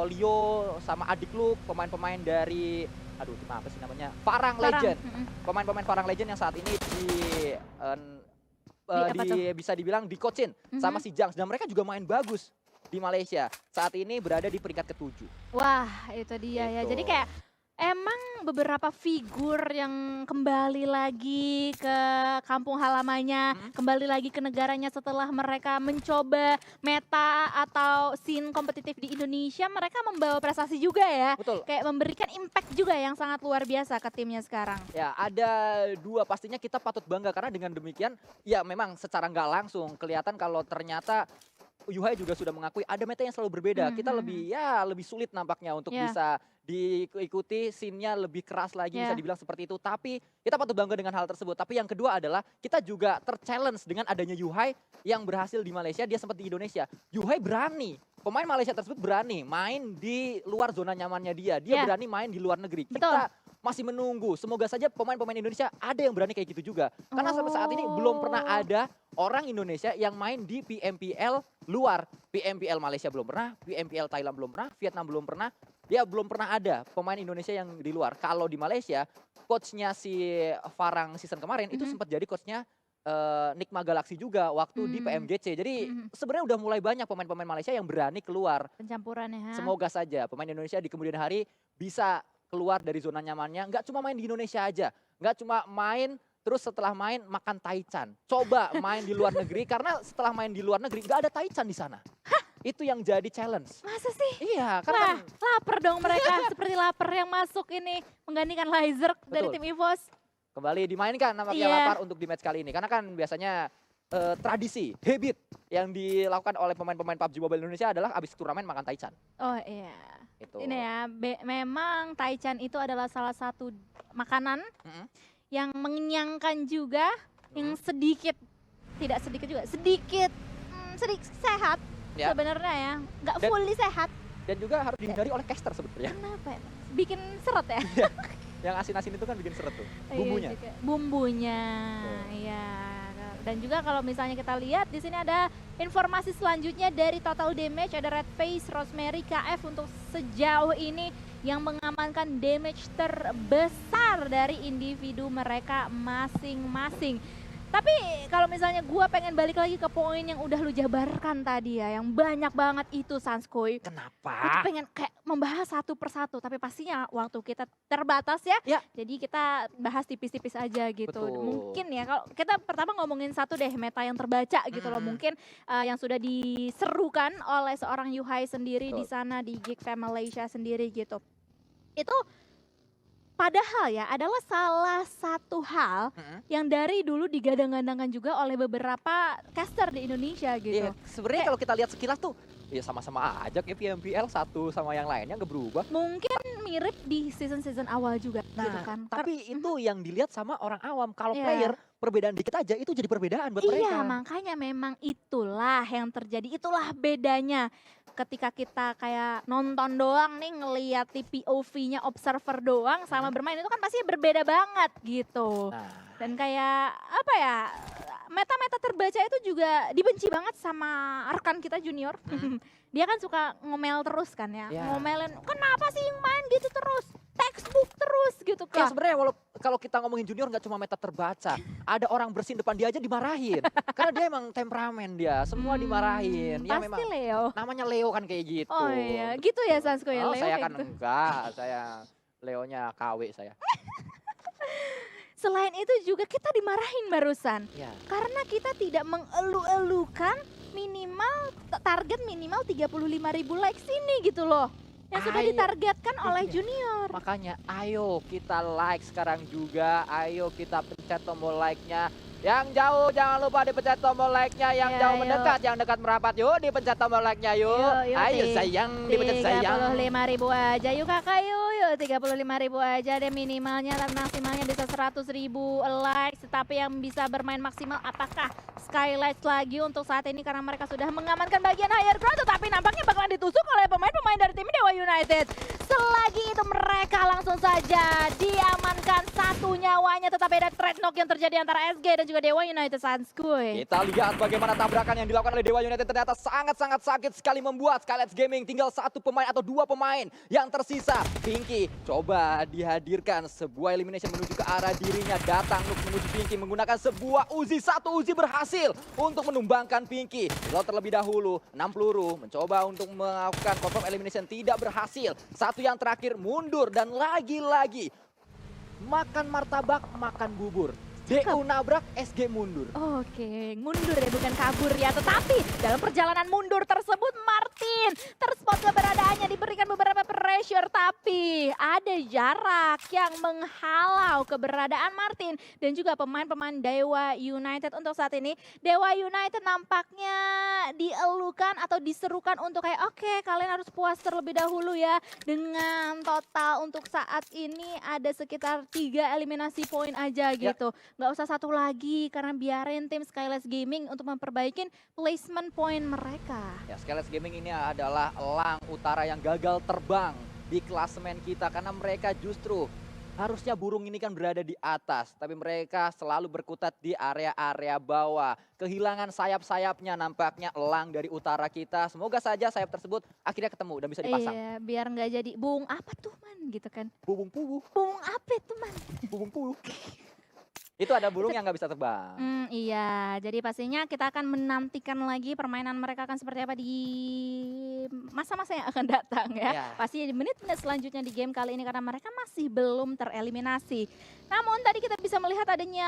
Leo sama adik lu pemain-pemain dari aduh tim apa sih namanya? Farang Legend. Pemain-pemain Farang Legend yang saat ini Apa tuh? bisa dibilang di-coachin sama si Junks dan mereka juga main bagus di Malaysia. Saat ini berada di peringkat ke-7. Wah, itu dia ya. Jadi Gitu. kayak emang beberapa figur yang kembali lagi ke kampung halamannya, kembali lagi ke negaranya setelah mereka mencoba meta atau scene kompetitif di Indonesia, mereka membawa prestasi juga ya. Betul. Kayak memberikan impact juga yang sangat luar biasa ke timnya sekarang. Ya, ada dua pastinya kita patut bangga karena dengan demikian ya memang secara nggak langsung kelihatan kalau ternyata Yuhai juga sudah mengakui ada meta yang selalu berbeda. Kita lebih sulit nampaknya untuk bisa diikuti, scene-nya lebih keras lagi bisa dibilang seperti itu. Tapi kita patut bangga dengan hal tersebut. Tapi yang kedua adalah kita juga ter-challenge dengan adanya Yuhai yang berhasil di Malaysia, dia sempat di Indonesia. Yuhai berani, pemain Malaysia tersebut berani main di luar zona nyamannya dia. Dia berani main di luar negeri. Kita masih menunggu. Semoga saja pemain-pemain Indonesia ada yang berani kayak gitu juga. Karena sampai saat ini belum pernah ada orang Indonesia yang main di PMPL luar. PMPL Malaysia belum pernah, PMPL Thailand belum pernah, Vietnam belum pernah. Dia belum pernah ada pemain Indonesia yang di luar. Kalau di Malaysia, coachnya si Farang season kemarin itu sempat jadi coachnya Nikma Galaxy juga waktu di PMGC. Jadi sebenarnya udah mulai banyak pemain-pemain Malaysia yang berani keluar. Pencampurannya. Semoga saja pemain Indonesia di kemudian hari bisa keluar dari zona nyamannya. Nggak cuma main di Indonesia aja. Nggak cuma main terus setelah main makan taichan. Coba main di luar negeri karena setelah main di luar negeri nggak ada taichan di sana. Itu yang jadi challenge. Masa sih? Iya, Wah, karena lapar dong mereka. Seperti lapar yang masuk ini menggantikan Lizard dari tim EVOS. kembali dimainkan nampaknya lapar untuk di match kali ini. Karena kan biasanya tradisi, habit yang dilakukan oleh pemain-pemain PUBG Mobile Indonesia adalah abis turnamen makan taichan. Oh iya. Itu. Ini ya, memang taichan itu adalah salah satu makanan yang mengenyangkan juga, yang sedikit, tidak sedikit juga, sedikit sehat sebenarnya ya, nggak fully sehat. Dan juga harus dihindari oleh caster sebetulnya. Kenapa ya? Bikin seret ya? Yang asin-asin itu kan bikin seret tuh, bumbunya. Bumbunya, iya. Dan juga kalau misalnya kita lihat di sini ada informasi selanjutnya dari Total Damage, ada Red Face, Rosemary, KF untuk sejauh ini yang mengamankan damage terbesar dari individu mereka masing-masing. Tapi kalau misalnya gua pengen balik lagi ke poin yang udah lu jabarkan tadi ya, yang banyak banget itu Sanskoy. Kenapa? Aku pengen kayak membahas satu persatu, tapi pastinya waktu kita terbatas ya. Jadi kita bahas tipis-tipis aja gitu. Betul. Mungkin ya kalau kita pertama ngomongin satu deh meta yang terbaca gitu loh. Mungkin yang sudah diserukan oleh seorang Yuhai sendiri di sana di Geek Fam Malaysia sendiri gitu. Itu padahal ya adalah salah satu hal yang dari dulu digadang-gadangkan juga oleh beberapa caster di Indonesia gitu. Iya, sebenarnya kalau kita lihat sekilas tuh ya sama-sama aja kayak PMPL satu sama yang lainnya nggak berubah. Mungkin mirip di season-season awal juga gitu kan. Tapi itu yang dilihat sama orang awam. Kalau player perbedaan dikit aja itu jadi perbedaan buat mereka. Iya, makanya memang itulah yang terjadi. Itulah bedanya ketika kita kayak nonton doang nih ngeliat di POV-nya observer doang sama bermain itu kan pasti berbeda banget gitu. Dan kayak apa ya, meta-meta terbaca itu juga dibenci banget sama rekan kita junior. Dia kan suka ngomel terus kan ya, ngomelin kenapa sih yang main gitu terus, textbook terus gitu kan. Ya sebenarnya kalau kita ngomongin junior nggak cuma meta terbaca, ada orang bersin depan dia aja dimarahin. Karena dia emang temperamen dia, semua dimarahin. Ya Pasti memang Leo. namanya Leo kan kayak gitu. Oh iya, gitu ya Sansko ya, Oh, Leo saya kayak kan gitu. enggak, saya Leonya KW saya. Selain itu juga kita dimarahin barusan. Ya. Karena kita tidak mengelu-elukan target minimal 35.000 likes ini gitu loh. Yang sudah ditargetkan oleh junior. Makanya ayo kita like sekarang juga, ayo kita pencet tombol like-nya. Yang jauh jangan lupa dipencet tombol like-nya, yang jauh mendekat, yang dekat merapat yuk dipencet tombol like-nya yuk. Ayo sayang, dipencet sayang. 35.000 aja yuk kakak yuk 35.000 aja deh minimalnya dan maksimalnya bisa 100.000 likes. Tapi yang bisa bermain maksimal apakah Skylights lagi untuk saat ini karena mereka sudah mengamankan bagian higher ground, tetapi nampaknya bakalan ditusuk oleh pemain-pemain dari tim Dewa United. Selagi itu mereka mereka langsung saja diamankan satu nyawanya, tetapi ada trade knock yang terjadi antara SG dan juga Dewa United Sanskuy. Kita lihat bagaimana tabrakan yang dilakukan oleh Dewa United ternyata sangat-sangat sakit sekali membuat Skylets Gaming tinggal satu pemain atau dua pemain yang tersisa. Pinky coba dihadirkan sebuah elimination menuju ke arah dirinya. Datang Nuk menuju Pinky menggunakan sebuah Uzi. Satu Uzi berhasil untuk menumbangkan Pinky. Reload terlebih dahulu, 6 peluru. Mencoba untuk melakukan confirm elimination, tidak berhasil. Satu yang terakhir mundur dan lagi-lagi makan martabak, makan bubur. DU nabrak, SG mundur. Oke, mundur ya, bukan kabur ya. Tetapi dalam perjalanan mundur tersebut Martin terspot keberadaannya, diberikan beberapa pressure. Tapi ada jarak yang menghalau keberadaan Martin dan juga pemain-pemain Dewa United untuk saat ini. Dewa United nampaknya dielukan atau diserukan untuk kayak oke, kalian harus puas terlebih dahulu ya. Dengan total untuk saat ini ada sekitar 3 eliminasi poin aja gitu. Nggak usah satu lagi karena biarin tim Skylets Gaming untuk memperbaikin placement point mereka. Ya, Skylets Gaming ini adalah elang utara yang gagal terbang di klasemen kita karena mereka justru harusnya burung ini kan berada di atas, tapi mereka selalu berkutat di area-area bawah. Kehilangan sayap-sayapnya nampaknya elang dari utara kita. Semoga saja sayap tersebut akhirnya ketemu dan bisa dipasang. Iya, biar nggak jadi bung apa tuh man gitu kan. Bubung pubu, Bung apa tuh man? bubung pubu. Itu ada burung yang nggak bisa terbang. Iya, jadi pastinya kita akan menantikan lagi permainan mereka akan seperti apa di masa-masa yang akan datang ya. Ya. Pasti di menit-menit selanjutnya di game kali ini karena mereka masih belum tereliminasi. Namun tadi kita bisa melihat adanya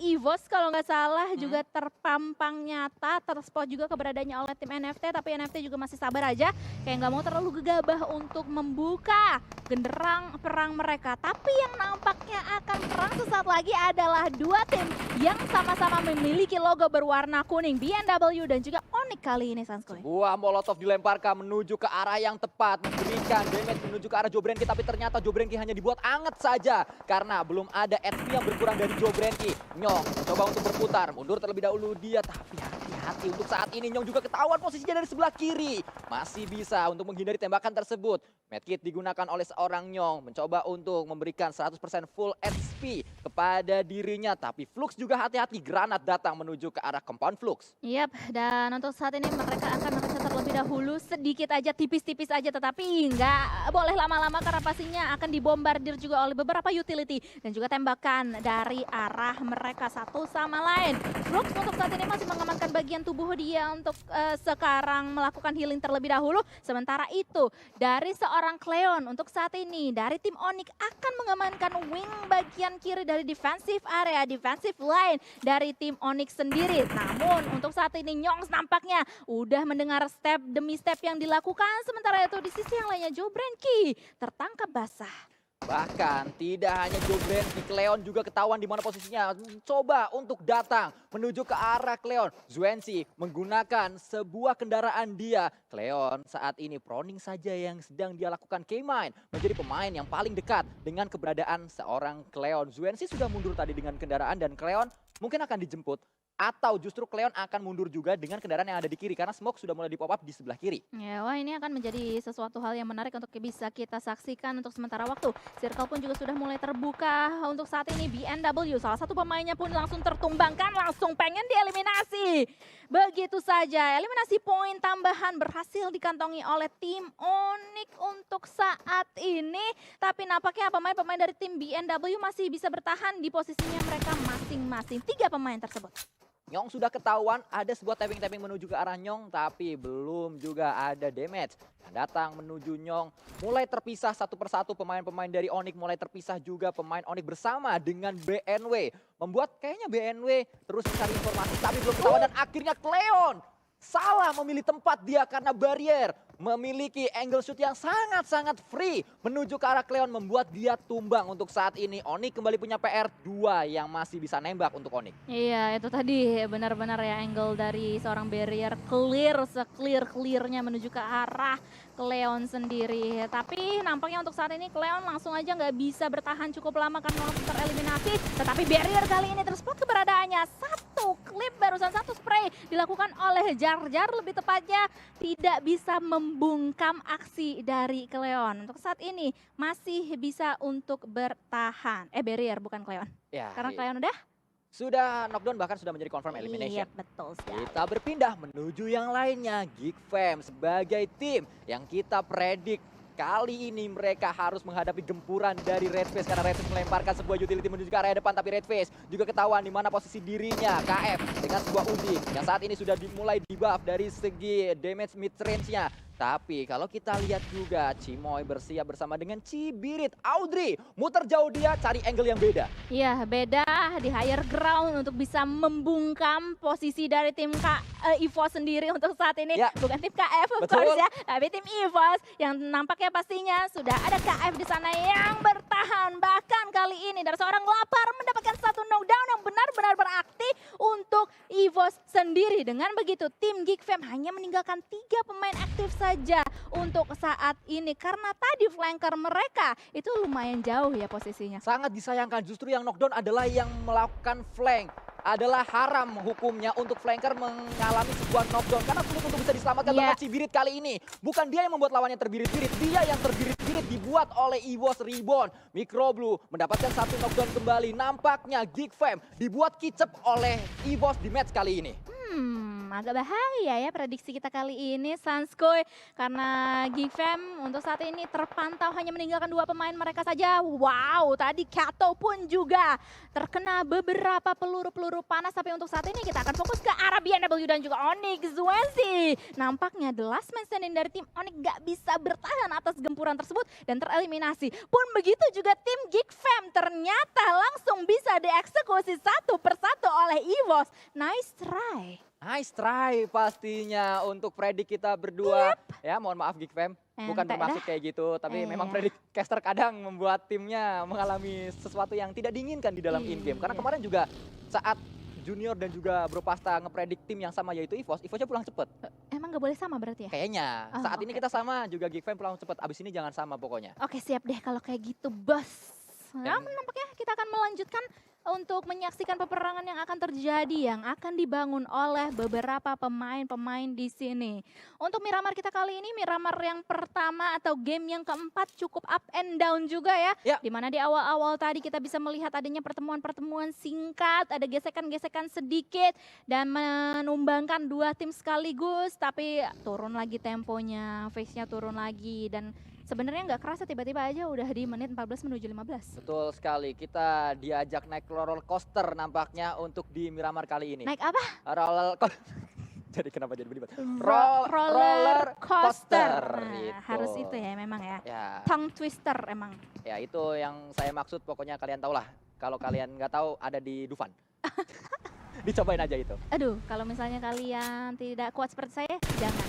EVOS kalau nggak salah juga terpampang nyata, terspot juga keberadaannya oleh tim NFT. Tapi NFT juga masih sabar aja, kayak nggak mau terlalu gegabah untuk membuka genderang perang mereka. Tapi yang nampaknya akan perang sesaat lagi adalah dua tim yang sama-sama memiliki logo berwarna kuning, BNW dan juga Onyx kali ini Sanskoy. Buah molotov dilemparkan menuju ke arah yang tepat, memberikan damage menuju ke arah Jobrenki, tapi ternyata Jobrenki hanya dibuat anget saja karena belum ada HP yang berkurang dari Jobrenki. Nyong mencoba untuk berputar, mundur terlebih dahulu dia, tapi hati-hati untuk saat ini. Nyong juga ketahuan posisinya dari sebelah kiri, masih bisa untuk menghindari tembakan tersebut. Medkit digunakan oleh seorang Nyong, mencoba untuk memberikan 100% full HP kepada dirinya, tapi Flux juga hati-hati, granat datang menuju ke arah compound Flux. Yap, dan untuk saat ini mereka akan ngeset terlebih dahulu sedikit aja, tipis-tipis aja, tetapi nggak boleh lama-lama karena pastinya akan dibombardir juga oleh beberapa utility dan juga tembakan dari arah mereka satu sama lain. Flux untuk saat ini masih mengamankan bagian tubuh dia untuk sekarang melakukan healing terlebih dahulu. Sementara itu dari seorang Cleon untuk saat ini dari tim Onyx akan mengamankan wing bagian kiri dari defensive area, defensive line dari tim Onyx sendiri. Namun untuk saat ini Nyongs nampaknya udah mendengar step demi step yang dilakukan. Sementara itu di sisi yang lainnya Jobrenki tertangkap basah. Bahkan tidak hanya Jobrenki, Cleon juga ketahuan di mana posisinya. Coba untuk datang menuju ke arah Cleon. Zwensi menggunakan sebuah kendaraan dia. Cleon saat ini proning saja yang sedang dia lakukan K-Mine. Menjadi pemain yang paling dekat dengan keberadaan seorang Cleon. Zwensi sudah mundur tadi dengan kendaraan dan Cleon mungkin akan dijemput. Atau justru Cleon akan mundur juga dengan kendaraan yang ada di kiri karena smoke sudah mulai di pop up di sebelah kiri. Ya, wah ini akan menjadi sesuatu hal yang menarik untuk bisa kita saksikan untuk sementara waktu. Circle pun juga sudah mulai terbuka untuk saat ini. BNW salah satu pemainnya pun langsung tertumbangkan, langsung pengen dieliminasi. Begitu saja, eliminasi poin tambahan berhasil dikantongi oleh tim Onyx untuk saat ini. Tapi nampaknya pemain-pemain dari tim BNW masih bisa bertahan di posisinya mereka masing-masing. 3 pemain tersebut. Nyong sudah ketahuan ada sebuah tapping-tapping menuju ke arah Nyong, tapi belum juga ada damage yang datang menuju Nyong. Mulai terpisah satu persatu pemain-pemain dari Onyx, mulai terpisah juga pemain Onyx bersama dengan BNW. Membuat kayaknya BNW terus mencari informasi tapi belum ketahuan dan akhirnya Cleon salah memilih tempat dia karena barrier. Memiliki angle shoot yang sangat-sangat free menuju ke arah Cleon membuat dia tumbang untuk saat ini. Onyx kembali punya PR 2 yang masih bisa nembak untuk Onyx. Iya itu tadi benar-benar ya angle dari seorang barrier clear se-clear-clearnya menuju ke arah Cleon sendiri. Tapi nampaknya untuk saat ini Cleon langsung aja nggak bisa bertahan cukup lama karena langsung tereliminasi. Tetapi barrier kali ini terspot keberadaannya. Satu klip barusan satu spray dilakukan oleh Jar Jar lebih tepatnya tidak bisa membungkam aksi dari Cleon. Untuk saat ini masih bisa untuk bertahan. Barrier bukan Cleon. Ya, Karena Cleon udah sudah knockdown, bahkan sudah menjadi confirm elimination. Iya, betul sekali. Kita berpindah menuju yang lainnya. Geek Fam sebagai tim yang kita predik kali ini mereka harus menghadapi gempuran dari Red Face karena Red Face melemparkan sebuah utility menuju ke area depan, tapi Red Face juga ketahuan di mana posisi dirinya. KF dengan sebuah ulti yang saat ini sudah dimulai dibuff dari segi damage mid range-nya. Tapi kalau kita lihat juga Cimoy bersiap bersama dengan Cibirit. Audrey muter jauh, dia cari angle yang beda. Iya, beda di higher ground untuk bisa membungkam posisi dari tim EVOS sendiri untuk saat ini. Ya. Bukan tim KF of Betul. course ya, tapi tim EVOS yang nampaknya pastinya sudah ada KF di sana yang bertahan. Bahkan kali ini dari seorang lapar mendapatkan satu knockdown yang benar-benar berarti untuk EVOS sendiri. Dengan begitu tim Geek Fam hanya meninggalkan 3 pemain aktif saja untuk saat ini. Karena tadi flanker mereka itu lumayan jauh ya posisinya. Sangat disayangkan, justru yang knockdown adalah yang melakukan flank. Adalah haram hukumnya untuk flanker mengalami sebuah knockdown. Karena sulit untuk bisa diselamatkan bahkan Cibirit kali ini. Bukan dia yang membuat lawannya terbirit-birit, dia yang terbirit-birit dibuat oleh EVOS Reborn. Microblue mendapatkan satu knockdown kembali. Nampaknya Geek Fam dibuat kicep oleh EVOS di match kali ini. Agak bahaya ya prediksi kita kali ini Sanskoy. Karena Geek Fam untuk saat ini terpantau hanya meninggalkan 2 pemain mereka saja. Wow, tadi Kato pun juga terkena beberapa peluru-peluru panas. Tapi untuk saat ini kita akan fokus ke arah BNW dan juga Onyx Wensi. Nampaknya the last man standing dari tim Onyx gak bisa bertahan atas gempuran tersebut dan tereliminasi. Pun begitu juga tim Geek Fam ternyata langsung bisa dieksekusi satu persatu oleh EVOS. Nice try. Nice try pastinya untuk predik kita berdua. Ya, mohon maaf Geek Fam, bukan bermaksud kayak gitu. Tapi memang predik caster kadang membuat timnya mengalami sesuatu yang tidak diinginkan di dalam in-game. Karena kemarin juga saat Junior dan juga Bro Pasta ngepredik tim yang sama yaitu EVOS, EVOS-nya pulang cepet. Emang gak boleh sama berarti ya? Kayaknya, saat ini kita sama juga Geek Fam pulang cepet. Abis ini jangan sama pokoknya. Oke, siap deh kalau kayak gitu bos. Namun nampaknya kita akan melanjutkan untuk menyaksikan peperangan yang akan terjadi, yang akan dibangun oleh beberapa pemain-pemain di sini. Untuk Miramar kita kali ini, Miramar yang pertama atau game yang keempat cukup up and down juga ya. Dimana di awal-awal tadi kita bisa melihat adanya pertemuan-pertemuan singkat, ada gesekan-gesekan sedikit dan menumbangkan 2 tim sekaligus. Tapi turun lagi temponya, face-nya turun lagi dan sebenarnya nggak kerasa tiba-tiba aja udah di menit 14 menuju 15. Betul sekali, kita diajak naik roller coaster nampaknya untuk di Miramar kali ini. Naik apa? Roller coaster. Jadi kenapa jadi berlibat? Roller coaster. Nah, Gitu. harus itu ya memang ya. Ya. Tongue twister emang. Ya itu yang saya maksud, pokoknya kalian tahu lah. Kalau kalian nggak tahu ada di Dufan. Dicobain aja itu. Aduh, kalau misalnya kalian tidak kuat seperti saya, jangan.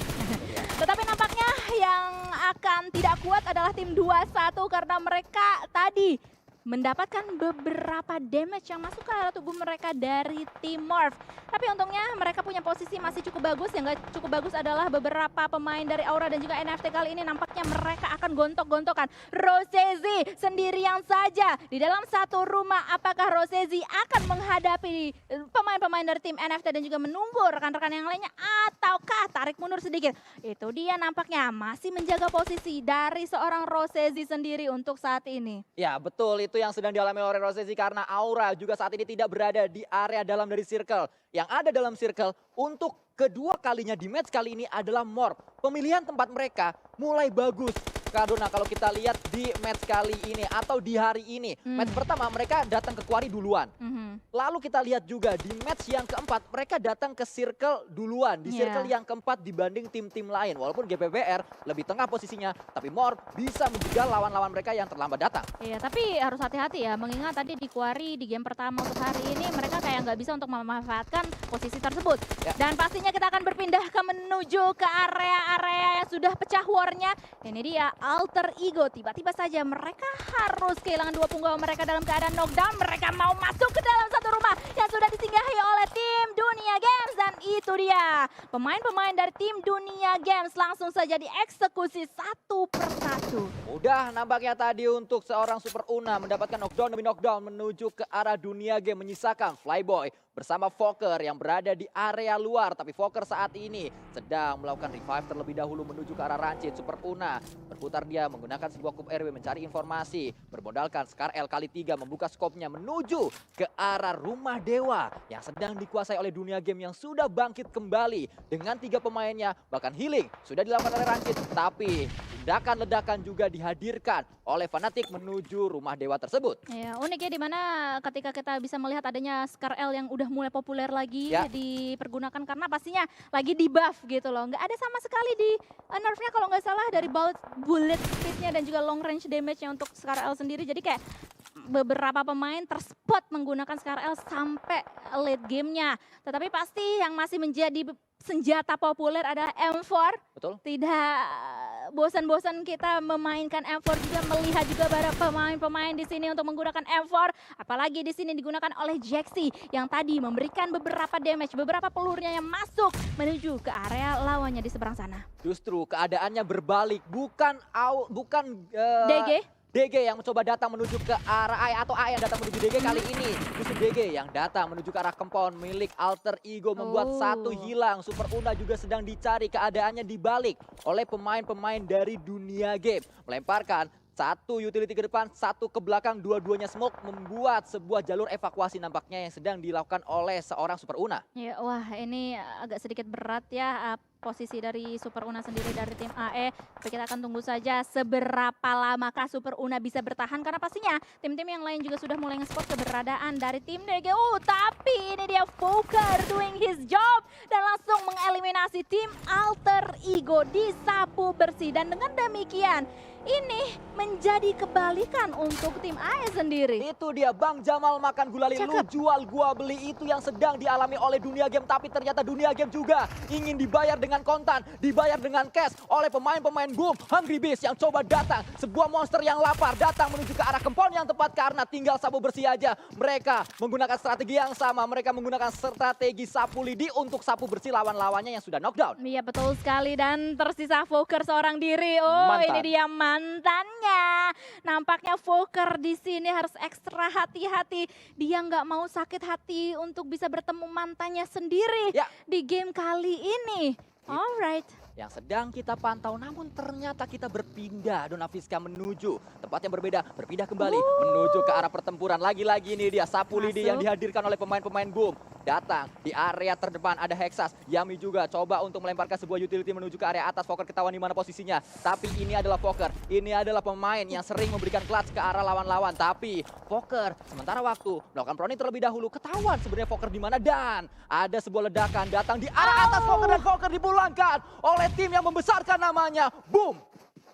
Tetapi nampaknya yang akan tidak kuat adalah tim 21 karena mereka tadi mendapatkan beberapa damage yang masuk ke arah tubuh mereka dari tim Morph. Tapi untungnya mereka punya posisi masih cukup bagus. Yang gak cukup bagus adalah beberapa pemain dari Aura dan juga NFT kali ini nampaknya mereka akan gontok-gontokan. Rosezi sendirian saja di dalam satu rumah. Apakah Rosezi akan menghadapi pemain-pemain dari tim NFT dan juga menunggu rekan-rekan yang lainnya, ataukah tarik mundur sedikit? Itu dia nampaknya masih menjaga posisi dari seorang Rosezi sendiri untuk saat ini. Ya betul, itu yang sedang dialami oleh Rosezi karena Aura juga saat ini tidak berada di area dalam dari circle. Yang ada dalam circle untuk kedua kalinya di match kali ini adalah Morph. Pemilihan tempat mereka mulai bagus. Kadona kalau kita lihat di match kali ini atau di hari ini. Match pertama mereka datang ke Quarry duluan. Lalu kita lihat juga di match yang keempat mereka datang ke circle duluan. Di circle yang keempat dibanding tim-tim lain. Walaupun GPBR lebih tengah posisinya. Tapi Morph bisa menjegal lawan-lawan mereka yang terlambat datang. Iya, tapi harus hati-hati ya. Mengingat tadi di Quarry di game pertama untuk hari ini mereka kayak nggak bisa untuk memanfaatkan posisi tersebut. Dan pastinya kita akan berpindah ke menuju ke area-area yang sudah pecah war-nya. Ini dia Alter Ego. Tiba-tiba saja mereka harus kehilangan 2 punggawa mereka dalam keadaan knockdown. Mereka mau masuk ke dalam satu rumah yang sudah disinggahi oleh tim Dunia Games. Dan itu dia, pemain-pemain dari tim Dunia Games langsung saja dieksekusi satu persatu. Mudah nampaknya tadi untuk seorang Super Una mendapatkan knockdown demi knockdown menuju ke arah Dunia Game, menyisakan Flyboy bersama Fokker yang berada di area luar. Tapi Fokker saat ini sedang melakukan revive terlebih dahulu menuju ke arah Rancid. Super Una berputar dia menggunakan sebuah kup RW mencari informasi. Bermodalkan Scar L kali 3 membuka skopnya menuju ke arah Rumah Dewa yang sedang dikuasai oleh Dunia Game yang sudah bangkit kembali dengan 3 pemainnya. Bahkan healing sudah dilakukan oleh Rancid, tapi ledakan-ledakan juga dihadirkan oleh Fnatic menuju Rumah Dewa tersebut. Ya, unik ya dimana ketika kita bisa melihat adanya Scar L yang udah mulai populer lagi Ya. dipergunakan karena pastinya lagi di buff gitu loh. Nggak ada sama sekali di nerfnya kalau nggak salah dari bullet speednya dan juga long range damage-nya untuk Scar L sendiri. Jadi kayak beberapa pemain terspot menggunakan Scar L sampai late gamenya. Tetapi pasti yang masih menjadi senjata populer adalah M4. Betul? Tidak bosan-bosan kita memainkan M4 juga, melihat juga para pemain-pemain di sini untuk menggunakan M4. Apalagi di sini digunakan oleh Jaxi yang tadi memberikan beberapa damage, beberapa pelurnya yang masuk menuju ke area lawannya di seberang sana. Justru keadaannya berbalik, bukan DG yang mencoba datang menuju ke arah A atau A yang datang menuju DG kali ini. Justru DG yang datang menuju ke arah compound milik Alter Ego membuat satu hilang. Super Una juga sedang dicari, keadaannya dibalik oleh pemain-pemain dari Dunia Game. Melemparkan satu utility ke depan, satu ke belakang, dua-duanya smoke membuat sebuah jalur evakuasi nampaknya yang sedang dilakukan oleh seorang Super Una. Ya, wah ini agak sedikit berat ya posisi dari Super Una sendiri dari tim AE. Tapi kita akan tunggu saja seberapa lamakah Super Una bisa bertahan. Karena pastinya tim-tim yang lain juga sudah mulai nge-spot keberadaan dari tim DGU. Tapi ini dia Fokker doing his job. Dan langsung mengeliminasi tim Alter Ego, disapu bersih. Dan dengan demikian ini menjadi kebalikan untuk tim AE sendiri. Itu dia Bang Jamal makan gulali, lu jual gua beli, itu yang sedang dialami oleh Dunia Game. Tapi ternyata Dunia Game juga ingin dibayar dengan kontan, dibayar dengan cash oleh pemain-pemain Boom, Hungry Beast yang coba datang. Sebuah monster yang lapar datang menuju ke arah compound yang tepat karena tinggal sapu bersih aja. Mereka menggunakan strategi yang sama, mereka menggunakan strategi sapu lidi untuk sapu bersih lawan-lawannya yang sudah knockdown. Iya betul sekali, dan tersisa Fokker seorang diri. Oh, Mantan. ini dia mantannya. Nampaknya Fokker di sini harus ekstra hati-hati. Dia nggak mau sakit hati untuk bisa bertemu mantannya sendiri Ya. di game kali ini. Alright. Yang sedang kita pantau, namun ternyata kita berpindah. Donaviska menuju tempat yang berbeda, berpindah kembali menuju ke arah pertempuran. Lagi-lagi ini dia sapu lidi yang dihadirkan oleh pemain-pemain Boom. Datang di area terdepan ada Hexas. Yami juga coba untuk melemparkan sebuah utility menuju ke area atas. Fokker ketahuan di mana posisinya. Tapi ini adalah Fokker. Ini adalah pemain yang sering memberikan clutch ke arah lawan-lawan. Tapi Fokker sementara waktu melakukan proning terlebih dahulu. Ketahuan sebenarnya Fokker di mana, dan ada sebuah ledakan datang di arah atas Fokker, dan Fokker dipulangkan oleh tim yang membesarkan namanya Boom.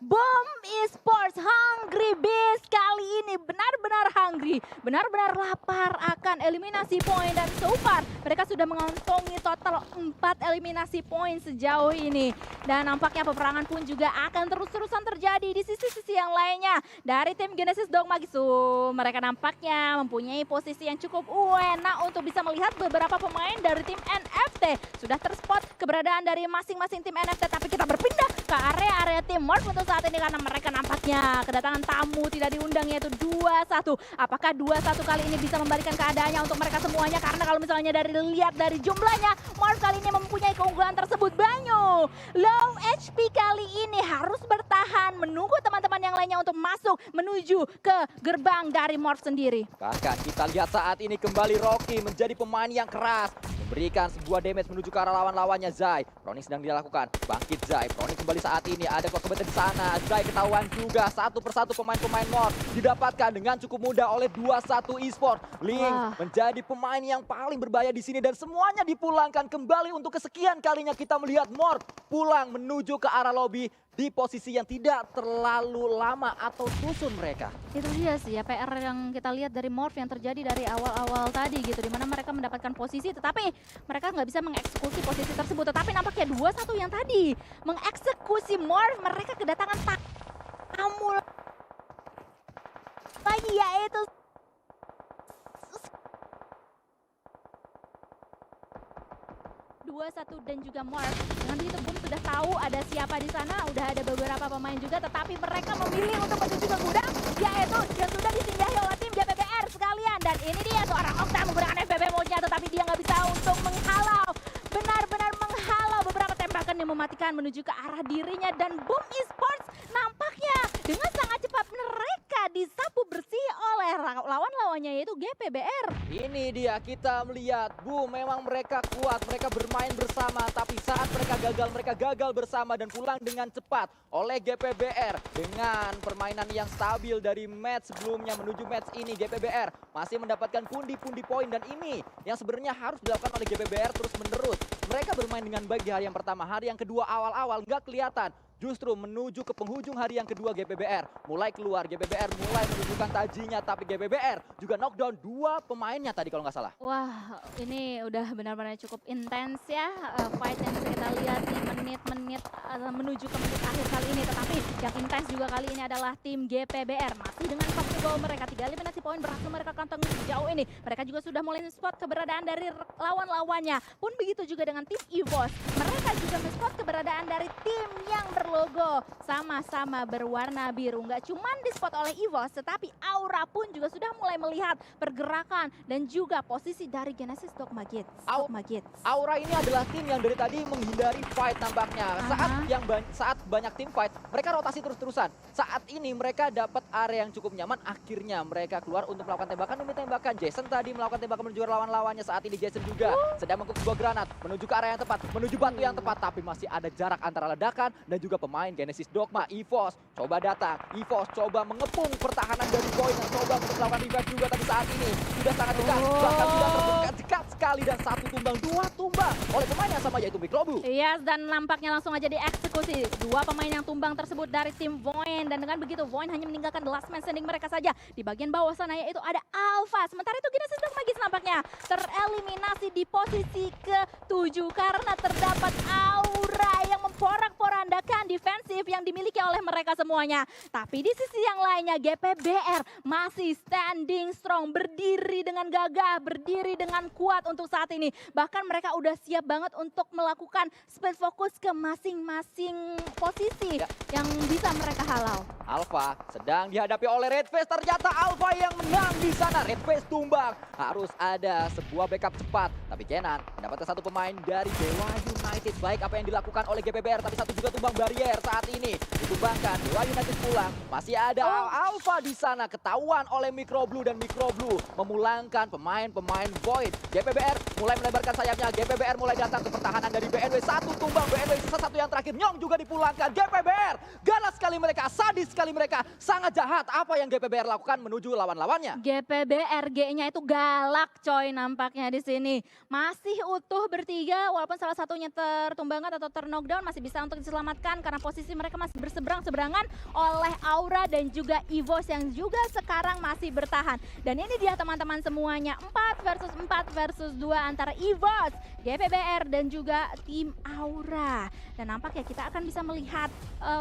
Boom Esports Hungry Beast kali ini benar-benar hungry, benar-benar lapar akan eliminasi poin, dan so far mereka sudah mengantongi total 4 eliminasi poin sejauh ini. Dan nampaknya peperangan pun juga akan terus-terusan terjadi di sisi-sisi yang lainnya. Dari tim Genesis Dogma Gisu, mereka nampaknya mempunyai posisi yang cukup enak untuk bisa melihat beberapa pemain dari tim NFT. Sudah terspot keberadaan dari masing-masing tim NFT, tapi kita berpindah ke area-area tim Morph untuk saat ini karena mereka nampaknya kedatangan tamu tidak diundang, yaitu 2-1. Apakah 2-1 kali ini bisa membalikan keadaannya untuk mereka semuanya? Karena kalau misalnya lihat dari jumlahnya, Morph kali ini mempunyai keunggulan tersebut. Banyu low HP kali ini harus bertahan menunggu teman-teman yang lainnya untuk masuk menuju ke gerbang dari Morph sendiri. Bahkan kita lihat saat ini kembali Rocky menjadi pemain yang keras, memberikan sebuah damage menuju ke arah lawan-lawannya. Zai, Proning sedang dilakukan. Bangkit Zai, Proning kembali saat ini. Ada Kokobet di sana. Zai ketahuan juga. Satu persatu pemain-pemain Morph didapatkan dengan cukup mudah oleh 21 Esports. Link menjadi pemain yang paling berbahaya di sini, dan semuanya dipulangkan kembali untuk kesekian kalinya kita melihat Morph pulang menuju ke arah lobby di posisi yang tidak terlalu lama atau susun mereka. Itu dia sih ya PR yang kita lihat dari Morph yang terjadi dari awal-awal tadi gitu, dimana mereka mendapatkan posisi tetapi mereka nggak bisa mengeksekusi posisi tersebut. Tetapi nampaknya 2-1 yang tadi mengeksekusi Morph, mereka kedatangan mulai lagi yaitu dua satu dan juga Morph. Dengan begitu Boom sudah tahu ada siapa di sana, udah ada beberapa pemain juga, tetapi mereka memilih untuk menuju ke gudang, yaitu yang sudah disinggahi oleh tim GPBR sekalian. Dan ini dia seorang Okta menggunakan FPP mode-nya, tetapi dia nggak bisa untuk menghalau, benar-benar menghalau beberapa tembakan yang mematikan menuju ke arah dirinya. Dan Boom Esports nampaknya dengan sangat cepat mereka disapu bersih oleh lawan-lawannya yaitu GPBR. Ini dia kita melihat Boom memang mereka kuat, mereka bermain bersama, tapi saat mereka gagal bersama dan pulang dengan cepat oleh GPBR dengan permainan yang stabil dari match sebelumnya menuju match ini. GPBR masih mendapatkan pundi-pundi poin dan ini yang sebenarnya harus dilakukan oleh GPBR terus menerus. Mereka bermain dengan baik di hari yang pertama, hari yang kedua awal-awal nggak kelihatan. Justru menuju ke penghujung hari yang kedua GPBR mulai keluar, GPBR mulai menunjukkan tajinya, tapi GPBR juga knockdown 2 pemainnya tadi kalau nggak salah. Wah, ini udah benar-benar cukup intens ya fight yang bisa kita lihat di menit-menit menuju ke menit akhir kali ini. Tetapi yang intens juga kali ini adalah tim GPBR. Masih dengan pasti gol mereka, 3 eliminasi poin berhasil mereka kantong sejauh ini. Mereka juga sudah mulai spot keberadaan dari lawan-lawannya. Pun begitu juga dengan tim EVOS. Mereka juga men-spot keberadaan dari tim yang berlogo sama-sama berwarna biru. Nggak cuman di-spot oleh EVOS, tetapi Aura pun juga sudah mulai melihat pergerakan dan juga posisi dari Genesis Dogma Kids. Aura ini adalah tim yang dari tadi menghindari fight nampaknya. Saat banyak tim fight, mereka rotasi terus-terusan. Saat ini mereka dapat area yang cukup nyaman, akhirnya mereka keluar untuk melakukan tembakan demi tembakan. Jason tadi melakukan tembakan menuju lawan-lawannya, saat ini Jason juga sedang mengkuk sebuah granat menuju ke area yang tepat, menuju batu yang tepat, tapi masih ada jarak antara ledakan dan juga pemain Genesis Dogma. EVOS coba datang, EVOS coba mengepung pertahanan dari Boy dan coba untuk melakukan revive juga, tapi saat ini sudah sangat dekat, bahkan sudah terdekat sekali dan 1 tumbang 2 tumbang oleh pemain yang sama yaitu Microblue. Yes, dan nampaknya langsung aja dieksekusi 2 pemain yang tumbang tersebut dari tim Void. Dan dengan begitu Void hanya meninggalkan the last man standing mereka saja di bagian bawah sana yaitu ada Alpha. Sementara itu Genesis Dogma Kids nampaknya tereliminasi di posisi ke-7 karena terdapat Aura yang memporak-porandakan defensif yang dimiliki oleh mereka semuanya. Tapi di sisi yang lainnya GPBR masih standing strong, berdiri dengan gagah, berdiri dengan kuat untuk saat ini. Bahkan mereka udah siap banget untuk melakukan split fokus ke masing-masing posisi yang bisa mereka halau. Alpha sedang dihadapi oleh Redface, ternyata Alpha yang menang di sana. Redface tumbang, harus ada sebuah backup cepat. Tapi Kenan mendapatkan 1 pemain dari Dewa United. Baik apa yang dilakukan oleh GPBR, tapi 1 juga tumbang barrier saat ini. Ditumbangkan, Dewa United pulang. Masih ada Alpha di sana, ketahuan oleh Microblue dan Microblue memulangkan pemain-pemain Void. GPBR mulai melebarkan sayapnya, GPBR mulai datang ke pertahanan dari BNW. 1 tumbang, BNW sisa 1 yang terakhir. Nyong juga dipulangkan. GPBR ganas sekali mereka, sadis sekali mereka, sangat jahat apa yang GPBR lakukan menuju lawan-lawannya. GPBR G-nya itu galak coy nampaknya di sini. Masih utuh bertiga walaupun salah satunya tertumbangkan atau terknockdown, masih bisa untuk diselamatkan karena posisi mereka masih berseberang-seberangan oleh Aura dan juga EVOS yang juga sekarang masih bertahan. Dan ini dia teman-teman semuanya, 4 versus 2 antara EVOS, GPBR dan juga tim Aura. Dan nampaknya kita akan bisa melihat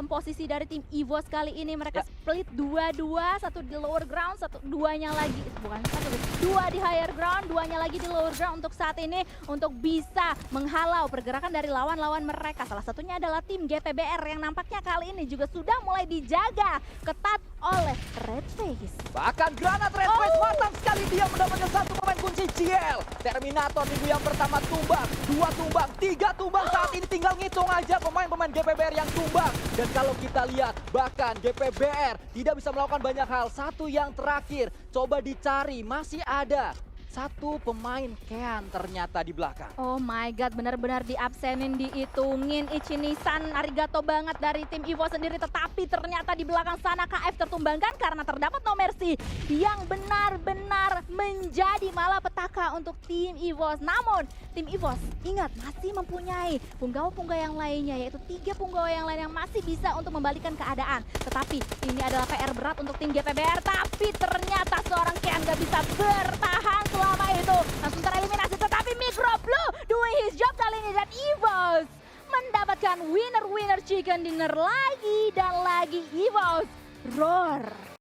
posisi dari tim EVOS kali ini. Mereka split 2-2, 1 di lower ground, 2-nya lagi, bukan 1, 2 di higher ground, 2-nya lagi di lower ground untuk saat ini untuk bisa menghalau pergerakan dari lawan-lawan mereka. Salah satunya adalah tim GPBR yang nampaknya kali ini juga sudah mulai dijaga ketat oleh Redface. Bahkan granat Redface mantap sekali, dia mendapatkan 1 pemain kunci CL. Terminator minggu yang pertama tumbang, 2 tumbang, 3 tumbang, saat ini tinggal ngitung aja pemain-pemain GPBR yang tumbang. Dan kalau kita lihat bahkan GPBR tidak bisa melakukan banyak hal. 1 yang terakhir coba dicari, masih ada 1 pemain Kean ternyata di belakang. Oh my god, benar-benar diabsenin, dihitungin. Ichinisan arigato banget dari tim EVOS sendiri, tetapi ternyata di belakang sana KF tertumbangkan karena terdapat No Mercy yang benar-benar menjadi malapetaka untuk tim EVOS. Namun tim EVOS ingat masih mempunyai punggawa-punggawa yang lainnya, yaitu 3 punggawa yang lain yang masih bisa untuk membalikan keadaan. Tetapi ini adalah PR berat untuk tim GPBR, tapi ternyata seorang Kean gak bisa bertahan selama itu, langsung tereliminasi. Tetapi Microblue doing his job kali ini dan EVOS mendapatkan winner chicken dinner lagi dan lagi. EVOS Roar.